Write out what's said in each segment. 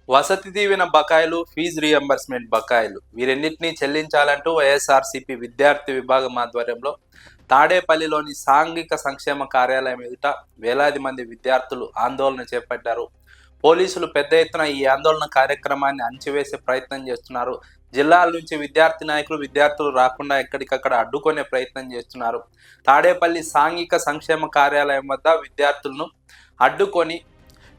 వసతి దీవెన బకాయిలు, fee reimbursement బకాయిలు వీరెన్నింటినీ చెల్లించాలంటూ వైఎస్ఆర్సీపీ విద్యార్థి విభాగం ఆధ్వర్యంలో తాడేపల్లిలోని సాంఘిక సంక్షేమ కార్యాలయం ఎదుట వేలాది మంది విద్యార్థులు ఆందోళన చేపట్టారు. పోలీసులు పెద్ద ఎత్తున ఈ ఆందోళన కార్యక్రమాన్ని అణచివేసే ప్రయత్నం చేస్తున్నారు. జిల్లాల నుంచి విద్యార్థి నాయకులు విద్యార్థులు రాకుండా ఎక్కడికక్కడ అడ్డుకునే ప్రయత్నం చేస్తున్నారు. తాడేపల్లి సాంఘిక సంక్షేమ కార్యాలయం వద్ద విద్యార్థులను అడ్డుకొని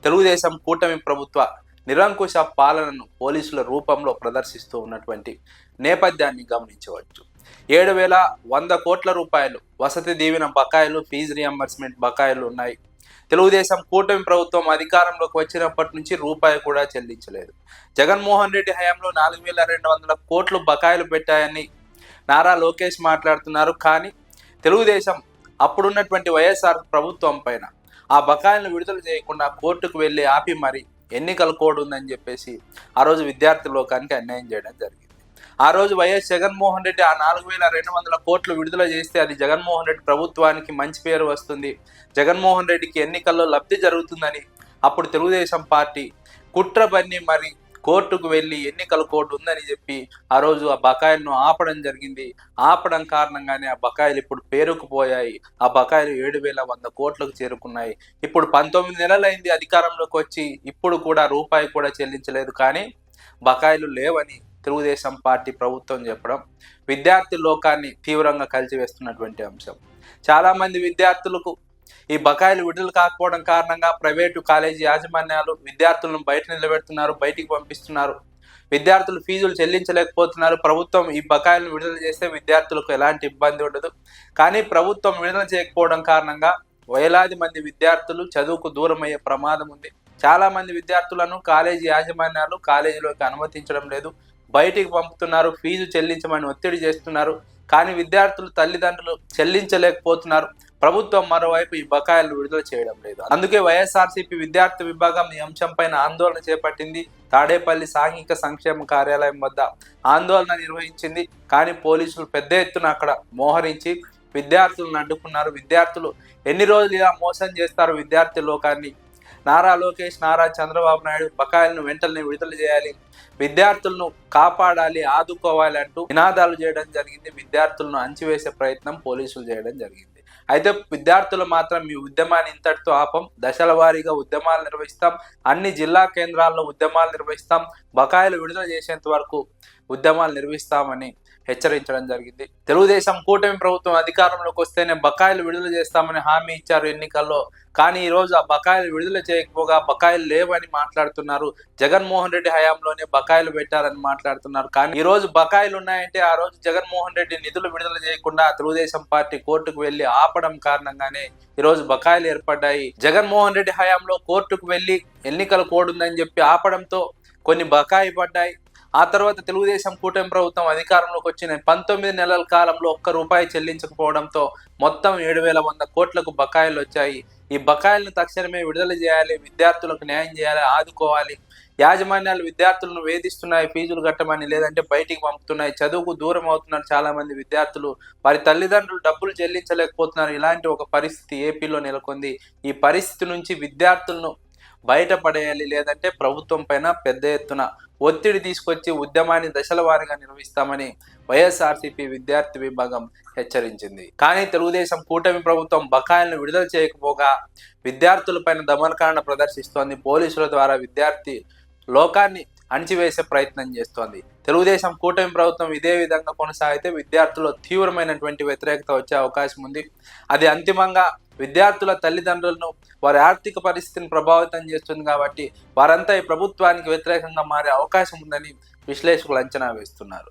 తెలుగుదేశం కూటమి ప్రభుత్వ నిరంకుశ పాలనను పోలీసుల రూపంలో ప్రదర్శిస్తూ ఉన్నటువంటి నేపథ్యాన్ని గమనించవచ్చు. 7,100 కోట్ల రూపాయలు వసతి దీవెన బకాయిలు, ఫీజు రియంబర్స్మెంట్ బకాయిలు ఉన్నాయి. తెలుగుదేశం కూటమి ప్రభుత్వం అధికారంలోకి వచ్చినప్పటి నుంచి రూపాయి కూడా చెల్లించలేదు. జగన్మోహన్ రెడ్డి హయాంలో 4,200 కోట్లు బకాయిలు పెట్టాయని నారా లోకేష్ మాట్లాడుతున్నారు. కానీ తెలుగుదేశం అప్పుడున్నటువంటి వైఎస్ఆర్ ప్రభుత్వం పైన ఆ బకాయిలను విడుదల చేయకుండా కోర్టుకు వెళ్ళి ఆపి మరి ఎన్నికల కోడ్ ఉందని చెప్పేసి ఆ రోజు విద్యార్థి లోకానికి అన్యాయం చేయడం జరిగింది. ఆ రోజు వైఎస్ జగన్మోహన్ రెడ్డి ఆ 4,200 కోట్లు విడుదల చేస్తే అది జగన్మోహన్ రెడ్డి ప్రభుత్వానికి మంచి పేరు వస్తుంది, జగన్మోహన్ రెడ్డికి ఎన్నికల్లో లబ్ధి జరుగుతుందని అప్పుడు తెలుగుదేశం పార్టీ కుట్ర పన్ని మరి కోర్టుకు వెళ్ళి ఎన్నికల కోడ్ ఉందని చెప్పి ఆ రోజు ఆ బకాయిలను ఆపడం జరిగింది. ఆపడం కారణంగానే ఆ బకాయిలు ఇప్పుడు పేరుకుపోయాయి. ఆ బకాయిలు 7,100 కోట్లకు చేరుకున్నాయి. ఇప్పుడు 19 నెలలైంది అధికారంలోకి వచ్చి, ఇప్పుడు కూడా రూపాయి కూడా చెల్లించలేదు. కానీ బకాయిలు లేవని తెలుగుదేశం పార్టీ ప్రభుత్వం చెప్పడం విద్యార్థి లోకాన్ని తీవ్రంగా కలిసివేస్తున్నటువంటి అంశం. చాలామంది విద్యార్థులకు ఈ బకాయిలు విడుదల కాకపోవడం కారణంగా ప్రైవేటు కాలేజీ యాజమాన్యాలు విద్యార్థులను బయట నిలబెడుతున్నారు, బయటికి పంపిస్తున్నారు. విద్యార్థులు ఫీజులు చెల్లించలేకపోతున్నారు. ప్రభుత్వం ఈ బకాయిలను విడుదల చేస్తే విద్యార్థులకు ఎలాంటి ఇబ్బంది ఉండదు. కానీ ప్రభుత్వం విడుదల చేయకపోవడం కారణంగా వేలాది మంది విద్యార్థులు చదువుకు దూరం అయ్యే ప్రమాదం ఉంది. చాలా మంది విద్యార్థులను కాలేజీ యాజమాన్యాలు కాలేజీలోకి అనుమతించడం లేదు, బయటికి పంపుతున్నారు, ఫీజు చెల్లించమని ఒత్తిడి చేస్తున్నారు. కానీ విద్యార్థులు తల్లిదండ్రులు చెల్లించలేకపోతున్నారు. ప్రభుత్వం మరోవైపు ఈ బకాయిలు విడుదల చేయడం లేదు. అందుకే వైఎస్ఆర్సీపీ విద్యార్థి విభాగం ఈ అంశంపైన ఆందోళన చేపట్టింది. తాడేపల్లి సాంఘిక సంక్షేమ కార్యాలయం వద్ద ఆందోళన నిర్వహించింది. కానీ పోలీసులు పెద్ద ఎత్తున అక్కడ మోహరించి విద్యార్థులను అడ్డుకున్నారు. విద్యార్థులు ఎన్ని రోజులు ఇలా మోసం చేస్తారు విద్యార్థి లోకాన్ని? నారా లోకేష్, నారా చంద్రబాబు నాయుడు బకాయిలను వెంటనే విడుదల చేయాలి, విద్యార్థులను కాపాడాలి, ఆదుకోవాలి అంటూ నినాదాలు చేయడం జరిగింది. విద్యార్థులను అణచివేసే ప్రయత్నం పోలీసులు చేయడం జరిగింది. అయితే విద్యార్థులు మాత్రం ఈ ఉద్యమాన్ని ఇంతటితో ఆపం, దశల వారీగా ఉద్యమాలు నిర్వహిస్తాం, అన్ని జిల్లా కేంద్రాల్లో ఉద్యమాలు నిర్వహిస్తాం, బకాయిలు విడుదల చేసేంత వరకు ఉద్యమాలు నిర్వహిస్తామని హెచ్చరించడం జరిగింది. తెలుగుదేశం కూటమి ప్రభుత్వం అధికారంలోకి వస్తేనే బకాయిలు విడుదల చేస్తామని హామీ ఇచ్చారు ఎన్నికల్లో. కానీ ఈరోజు ఆ బకాయిలు విడుదల చేయకపోగా బకాయిలు లేవని మాట్లాడుతున్నారు. జగన్మోహన్ రెడ్డి హయాంలోనే బకాయిలు పెట్టారని మాట్లాడుతున్నారు. కానీ ఈ రోజు బకాయిలు ఉన్నాయంటే ఆ రోజు జగన్మోహన్ రెడ్డి నిధులు విడుదల చేయకుండా తెలుగుదేశం పార్టీ కోర్టుకు వెళ్లి ఆపడం కారణంగానే ఈ రోజు బకాయిలు ఏర్పడ్డాయి. జగన్మోహన్ రెడ్డి హయాంలో కోర్టుకు వెళ్లి ఎన్నికల కోడ్ ఉందని చెప్పి ఆపడంతో కొన్ని బకాయి పడ్డాయి. ఆ తర్వాత తెలుగుదేశం కూటమి ప్రభుత్వం అధికారంలోకి వచ్చిన 19 నెలల కాలంలో ఒక్క రూపాయి చెల్లించకపోవడంతో మొత్తం 7,100 కోట్లకు బకాయిలు వచ్చాయి. ఈ బకాయిలను తక్షణమే విడుదల చేయాలి, విద్యార్థులకు న్యాయం చేయాలి, ఆదుకోవాలి. యాజమాన్యాలు విద్యార్థులను వేధిస్తున్నాయి, ఫీజులు కట్టమని, లేదంటే బయటికి పంపుతున్నాయి, చదువుకు దూరం అవుతున్నారు చాలా మంది విద్యార్థులు, వారి తల్లిదండ్రులు డబ్బులు చెల్లించలేకపోతున్నారు. ఇలాంటి ఒక పరిస్థితి ఏపీలో నెలకొంది. ఈ పరిస్థితి నుంచి విద్యార్థులను బయటపడేయాలి, లేదంటే ప్రభుత్వం పైన పెద్ద ఎత్తున ఒత్తిడి తీసుకొచ్చి ఉద్యమాన్ని దశల వారీగా నిర్వహిస్తామని వైఎస్ఆర్సీపీ విద్యార్థి విభాగం హెచ్చరించింది. కానీ తెలుగుదేశం కూటమి ప్రభుత్వం బకాయిలను విడుదల చేయకపోగా విద్యార్థులపైన దమనకాండ ప్రదర్శిస్తోంది. పోలీసుల ద్వారా విద్యార్థి లోకాన్ని అణిచివేసే ప్రయత్నం చేస్తోంది. తెలుగుదేశం కూటమి ప్రభుత్వం ఇదే విధంగా కొనసాగితే విద్యార్థుల్లో తీవ్రమైనటువంటి వ్యతిరేకత వచ్చే అవకాశం ఉంది. అది అంతిమంగా విద్యార్థుల తల్లిదండ్రులను, వారి ఆర్థిక పరిస్థితిని ప్రభావితం చేస్తుంది. కాబట్టి వారంతా ఈ ప్రభుత్వానికి వ్యతిరేకంగా మారే అవకాశం ఉందని విశ్లేషకులు అంచనా వేస్తున్నారు.